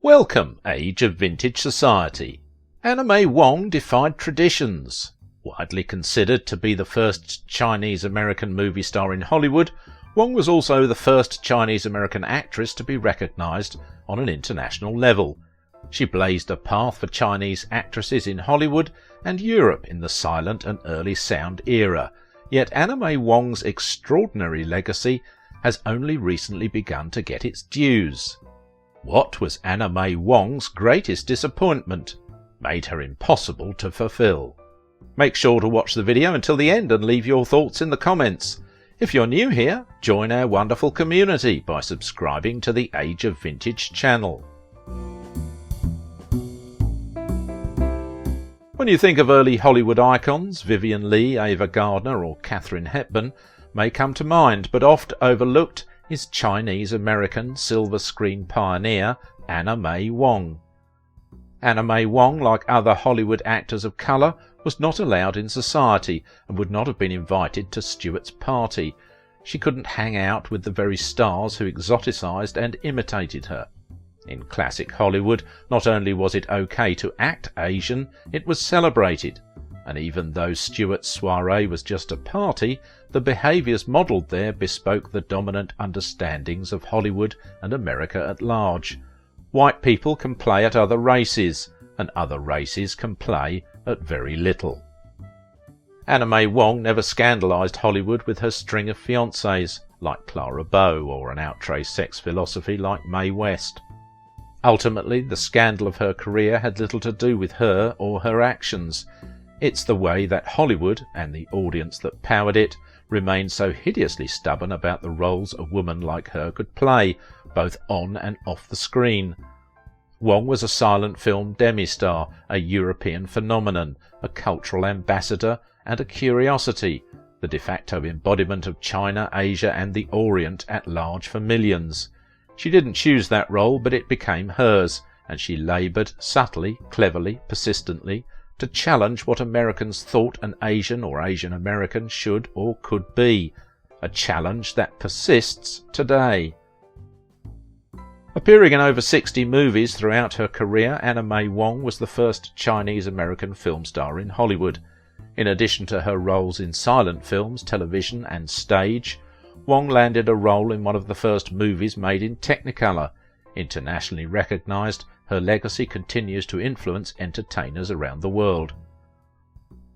Welcome, age of vintage society. Anna May Wong defied traditions. Widely considered to be the first Chinese-American movie star in Hollywood, Wong was also the first Chinese-American actress to be recognized on an international level. She blazed a path for Chinese actresses in Hollywood and Europe in the silent and early sound era, yet Anna May Wong's extraordinary legacy has only recently begun to get its dues. What was Anna May Wong's greatest disappointment? Made her impossible to fulfill? Make sure to watch the video until the end and leave your thoughts in the comments. If you're new here, join our wonderful community by subscribing to the Age of Vintage channel. When you think of early Hollywood icons, Vivien Leigh, Ava Gardner or Katharine Hepburn may come to mind, but oft overlooked is Chinese-American silver screen pioneer Anna May Wong. Anna May Wong, like other Hollywood actors of colour, was not allowed in society and would not have been invited to Stewart's party. She couldn't hang out with the very stars who exoticized and imitated her. In classic Hollywood, not only was it okay to act Asian, it was celebrated. And even though Stewart's soiree was just a party, the behaviours modelled there bespoke the dominant understandings of Hollywood and America at large. White people can play at other races, and other races can play at very little. Anna May Wong never scandalised Hollywood with her string of fiancées, like Clara Bow, or an outre sex philosophy like Mae West. Ultimately, the scandal of her career had little to do with her or her actions. It's the way that Hollywood, and the audience that powered it, remained so hideously stubborn about the roles a woman like her could play, both on and off the screen. Wong was a silent film demi-star, a European phenomenon, a cultural ambassador, and a curiosity, the de facto embodiment of China, Asia, and the Orient at large for millions. She didn't choose that role, but it became hers, and she laboured subtly, cleverly, persistently, to challenge what Americans thought an Asian or Asian American should or could be, a challenge that persists today. Appearing in over 60 movies throughout her career, Anna May Wong was the first Chinese-American film star in Hollywood. In addition to her roles in silent films, television and stage, Wong landed a role in one of the first movies made in Technicolor. Internationally recognised, her legacy continues to influence entertainers around the world.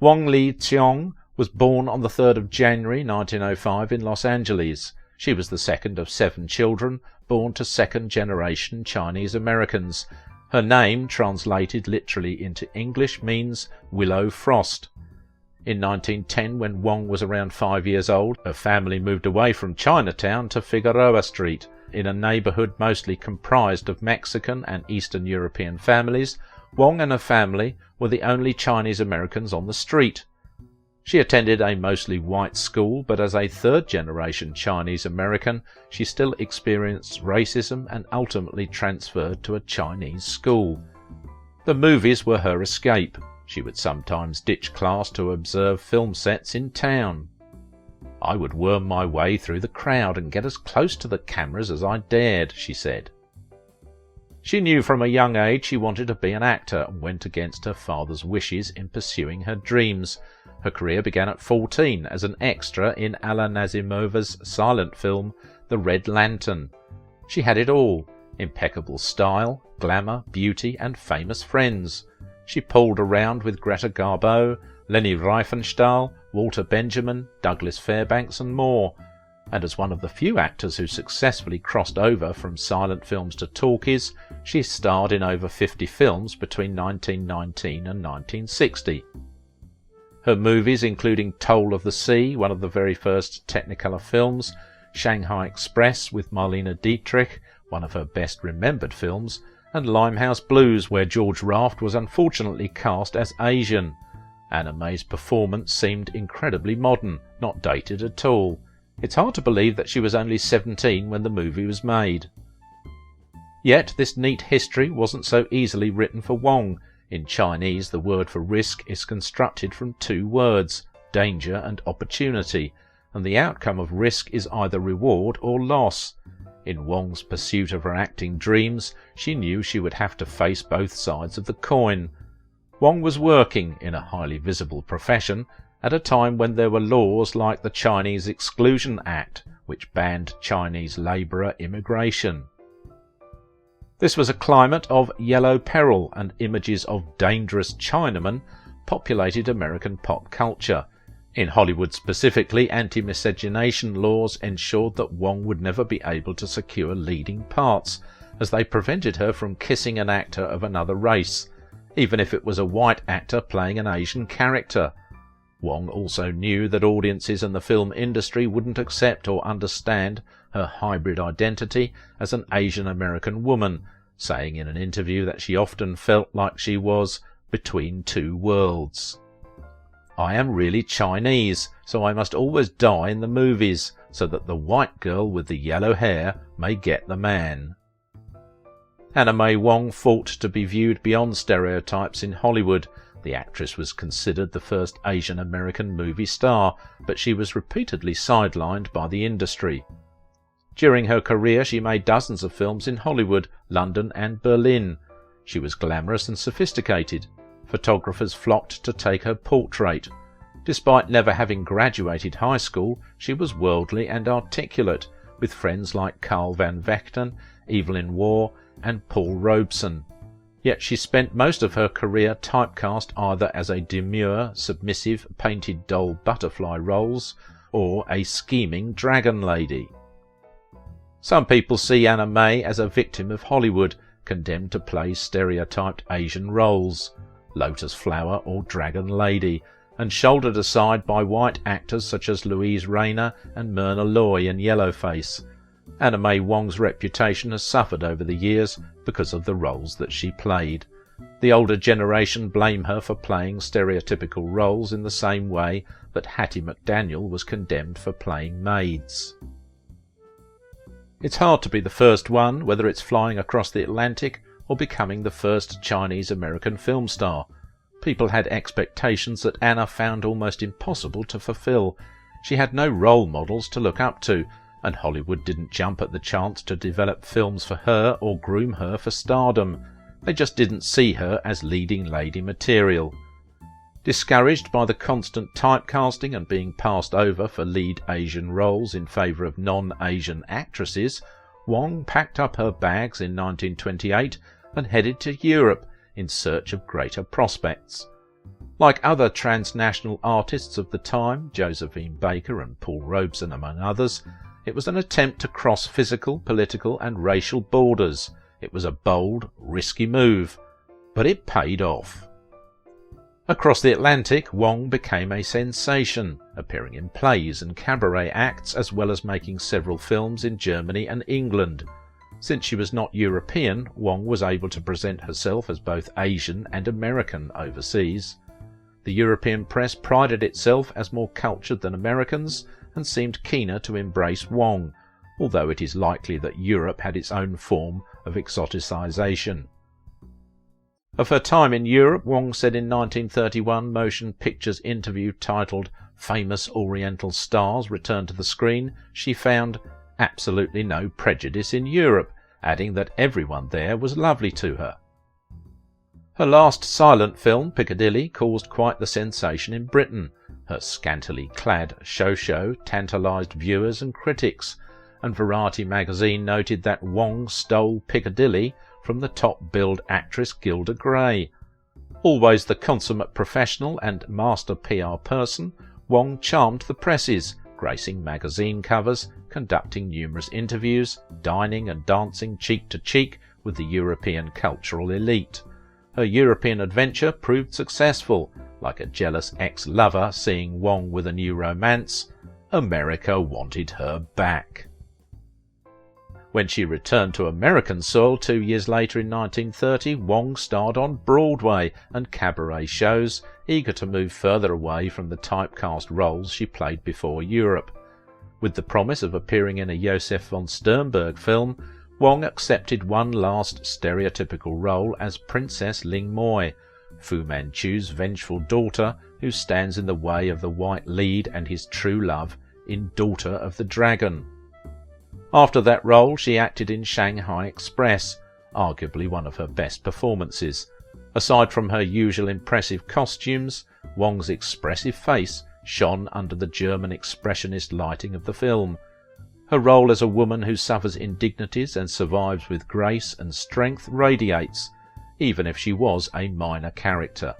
Wong Li-cheong was born on the 3rd of January 1905 in Los Angeles. She was the second of 7 children, born to second-generation Chinese Americans. Her name, translated literally into English, means Willow Frost. In 1910, when Wong was around 5 years old, her family moved away from Chinatown to Figueroa Street. In a neighbourhood mostly comprised of Mexican and Eastern European families, Wong and her family were the only Chinese Americans on the street. She attended a mostly white school, but as a third-generation Chinese American, she still experienced racism and ultimately transferred to a Chinese school. The movies were her escape. She would sometimes ditch class to observe film sets in town. "I would worm my way through the crowd and get as close to the cameras as I dared," she said. She knew from a young age she wanted to be an actor and went against her father's wishes in pursuing her dreams. Her career began at 14 as an extra in Alla Nazimova's silent film The Red Lantern. She had it all: impeccable style, glamour, beauty, and famous friends. She pulled around with Greta Garbo, Leni Riefenstahl, Walter Benjamin, Douglas Fairbanks and more, and as one of the few actors who successfully crossed over from silent films to talkies, she starred in over 50 films between 1919 and 1960. Her movies, including Toll of the Sea, one of the very first Technicolor films, Shanghai Express with Marlene Dietrich, one of her best remembered films, and Limehouse Blues, where George Raft was unfortunately cast as Asian. Anna May's performance seemed incredibly modern, not dated at all. It's hard to believe that she was only 17 when the movie was made. Yet this neat history wasn't so easily written for Wong. In Chinese, the word for risk is constructed from 2 words, danger and opportunity, and the outcome of risk is either reward or loss. In Wong's pursuit of her acting dreams, she knew she would have to face both sides of the coin. Wong was working in a highly visible profession at a time when there were laws like the Chinese Exclusion Act, which banned Chinese labourer immigration. This was a climate of yellow peril, and images of dangerous Chinamen populated American pop culture. In Hollywood specifically, anti-miscegenation laws ensured that Wong would never be able to secure leading parts, as they prevented her from kissing an actor of another race, even if it was a white actor playing an Asian character. Wong also knew that audiences and the film industry wouldn't accept or understand her hybrid identity as an Asian American woman, saying in an interview that she often felt like she was between two worlds. "I am really Chinese, so I must always die in the movies, so that the white girl with the yellow hair may get the man." Anna May Wong fought to be viewed beyond stereotypes in Hollywood. The actress was considered the first Asian American movie star, but she was repeatedly sidelined by the industry. During her career, she made dozens of films in Hollywood, London and Berlin. She was glamorous and sophisticated. Photographers flocked to take her portrait. Despite never having graduated high school, she was worldly and articulate, with friends like Carl Van Vechten, Evelyn Waugh and Paul Robeson. Yet she spent most of her career typecast either as a demure, submissive, painted doll butterfly roles, or a scheming dragon lady. Some people see Anna May as a victim of Hollywood, condemned to play stereotyped Asian roles, Lotus Flower or Dragon Lady, and shouldered aside by white actors such as Louise Rayner and Myrna Loy in Yellowface. Anna May Wong's reputation has suffered over the years because of the roles that she played. The older generation blame her for playing stereotypical roles in the same way that Hattie McDaniel was condemned for playing maids. It's hard to be the first one, whether it's flying across the Atlantic or becoming the first Chinese-American film star. People had expectations that Anna found almost impossible to fulfill. She had no role models to look up to, and Hollywood didn't jump at the chance to develop films for her or groom her for stardom. They just didn't see her as leading lady material. Discouraged by the constant typecasting and being passed over for lead Asian roles in favour of non-Asian actresses, Wong packed up her bags in 1928 and headed to Europe in search of greater prospects. Like other transnational artists of the time, Josephine Baker and Paul Robeson among others, it was an attempt to cross physical, political and racial borders. It was a bold, risky move, but it paid off. Across the Atlantic, Wong became a sensation, appearing in plays and cabaret acts as well as making several films in Germany and England. Since she was not European, Wong was able to present herself as both Asian and American overseas. The European press prided itself as more cultured than Americans and seemed keener to embrace Wong, although it is likely that Europe had its own form of exoticization. Of her time in Europe, Wong said in 1931 motion pictures interview titled "Famous Oriental Stars Return to the Screen," she found absolutely no prejudice in Europe, adding that everyone there was lovely to her. Her last silent film, Piccadilly, caused quite the sensation in Britain. Her scantily clad show tantalised viewers and critics, and Variety magazine noted that Wong stole Piccadilly from the top-billed actress Gilda Gray. Always the consummate professional and master PR person, Wong charmed the presses, gracing magazine covers, conducting numerous interviews, dining and dancing cheek to cheek with the European cultural elite. Her European adventure proved successful. Like a jealous ex-lover seeing Wong with a new romance, America wanted her back. When she returned to American soil 2 years later in 1930, Wong starred on Broadway and cabaret shows, eager to move further away from the typecast roles she played before Europe. With the promise of appearing in a Josef von Sternberg film, Wong accepted one last stereotypical role as Princess Ling Moy, Fu Manchu's vengeful daughter who stands in the way of the white lead and his true love in Daughter of the Dragon. After that role, she acted in Shanghai Express, arguably one of her best performances. Aside from her usual impressive costumes, Wong's expressive face shone under the German expressionist lighting of the film. Her role as a woman who suffers indignities and survives with grace and strength radiates, even if she was a minor character.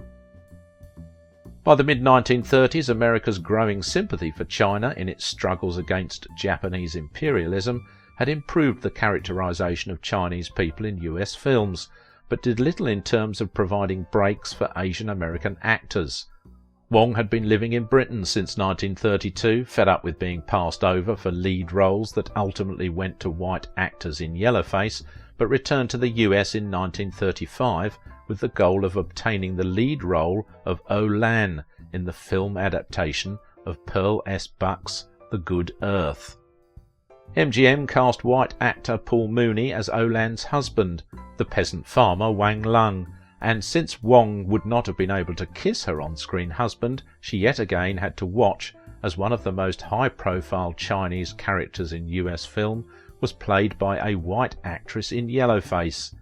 By the mid-1930s, America's growing sympathy for China in its struggles against Japanese imperialism had improved the characterization of Chinese people in US films, but did little in terms of providing breaks for Asian American actors. Wong had been living in Britain since 1932, fed up with being passed over for lead roles that ultimately went to white actors in yellowface, but returned to the US in 1935 with the goal of obtaining the lead role of O-Lan in the film adaptation of Pearl S. Buck's The Good Earth. MGM cast white actor Paul Mooney as O-Lan's husband, the peasant farmer Wang Lung, and since Wong would not have been able to kiss her on-screen husband, she yet again had to watch as one of the most high-profile Chinese characters in US film was played by a white actress in yellowface.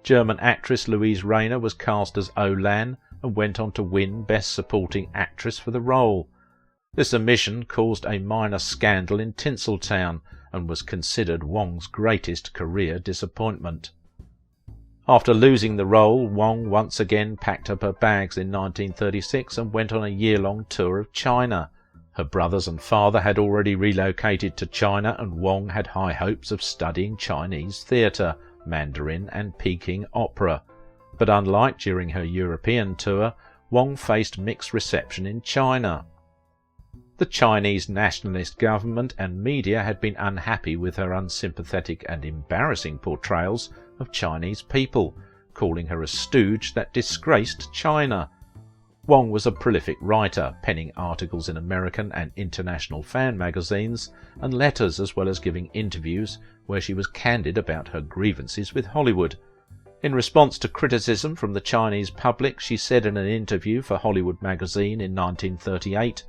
German actress Louise Rayner was cast as O-Lan and went on to win Best Supporting Actress for the role. This omission caused a minor scandal in Tinseltown and was considered Wong's greatest career disappointment. After losing the role, Wong once again packed up her bags in 1936 and went on a year-long tour of China. Her brothers and father had already relocated to China, and Wong had high hopes of studying Chinese theatre, Mandarin and Peking opera. But unlike during her European tour, Wong faced mixed reception in China. The Chinese nationalist government and media had been unhappy with her unsympathetic and embarrassing portrayals of Chinese people, calling her a stooge that disgraced China. Wong was a prolific writer, penning articles in American and international fan magazines and letters, as well as giving interviews where she was candid about her grievances with Hollywood. In response to criticism from the Chinese public, she said in an interview for Hollywood magazine in 1938,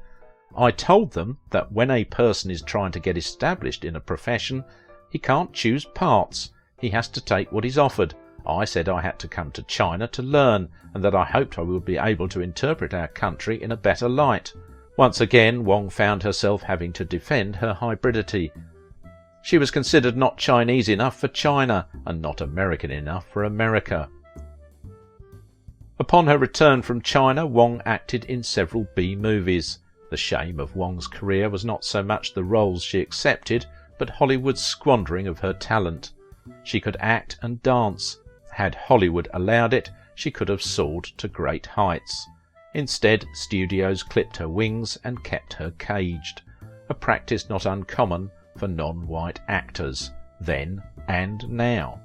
"I told them that when a person is trying to get established in a profession, he can't choose parts. He has to take what is offered. I said I had to come to China to learn, and that I hoped I would be able to interpret our country in a better light." Once again, Wong found herself having to defend her hybridity. She was considered not Chinese enough for China, and not American enough for America. Upon her return from China, Wong acted in several B-movies. The shame of Wong's career was not so much the roles she accepted, but Hollywood's squandering of her talent. She could act and dance. Had Hollywood allowed it, she could have soared to great heights. Instead, studios clipped her wings and kept her caged, a practice not uncommon for non-white actors, then and now.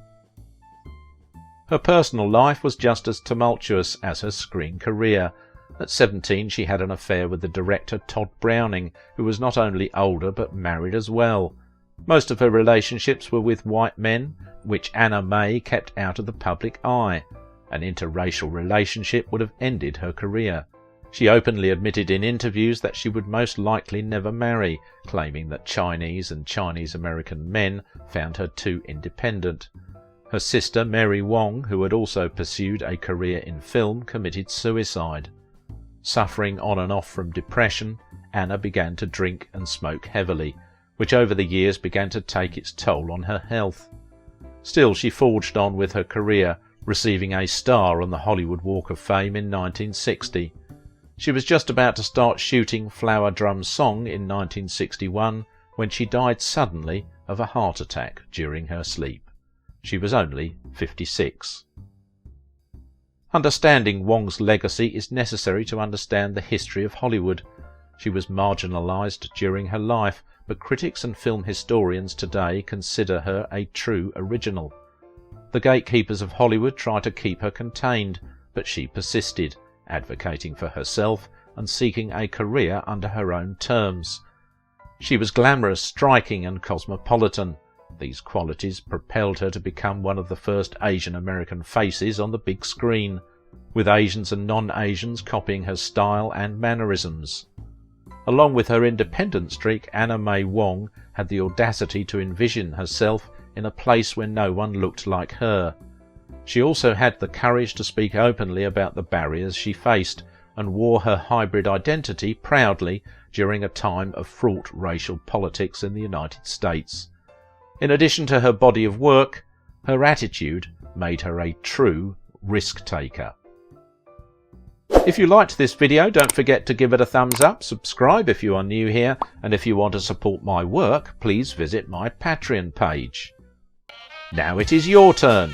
Her personal life was just as tumultuous as her screen career. At 17 she had an affair with the director Todd Browning, who was not only older but married as well. Most of her relationships were with white men, which Anna May kept out of the public eye. An interracial relationship would have ended her career. She openly admitted in interviews that she would most likely never marry, claiming that Chinese and Chinese-American men found her too independent. Her sister Mary Wong, who had also pursued a career in film, committed suicide. Suffering on and off from depression, Anna began to drink and smoke heavily, which over the years began to take its toll on her health. Still, she forged on with her career, receiving a star on the Hollywood Walk of Fame in 1960. She was just about to start shooting Flower Drum Song in 1961 when she died suddenly of a heart attack during her sleep. She was only 56. Understanding Wong's legacy is necessary to understand the history of Hollywood. She was marginalized during her life, but critics and film historians today consider her a true original. The gatekeepers of Hollywood try to keep her contained, but she persisted, advocating for herself and seeking a career under her own terms. She was glamorous, striking and cosmopolitan. These qualities propelled her to become one of the first Asian American faces on the big screen, with Asians and non-Asians copying her style and mannerisms. Along with her independent streak, Anna May Wong had the audacity to envision herself in a place where no one looked like her. She also had the courage to speak openly about the barriers she faced, and wore her hybrid identity proudly during a time of fraught racial politics in the United States. In addition to her body of work, her attitude made her a true risk-taker. If you liked this video, don't forget to give it a thumbs up, subscribe if you are new here, and if you want to support my work, please visit my Patreon page. Now it is your turn.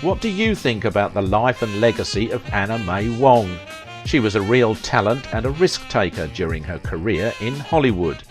What do you think about the life and legacy of Anna May Wong? She was a real talent and a risk-taker during her career in Hollywood.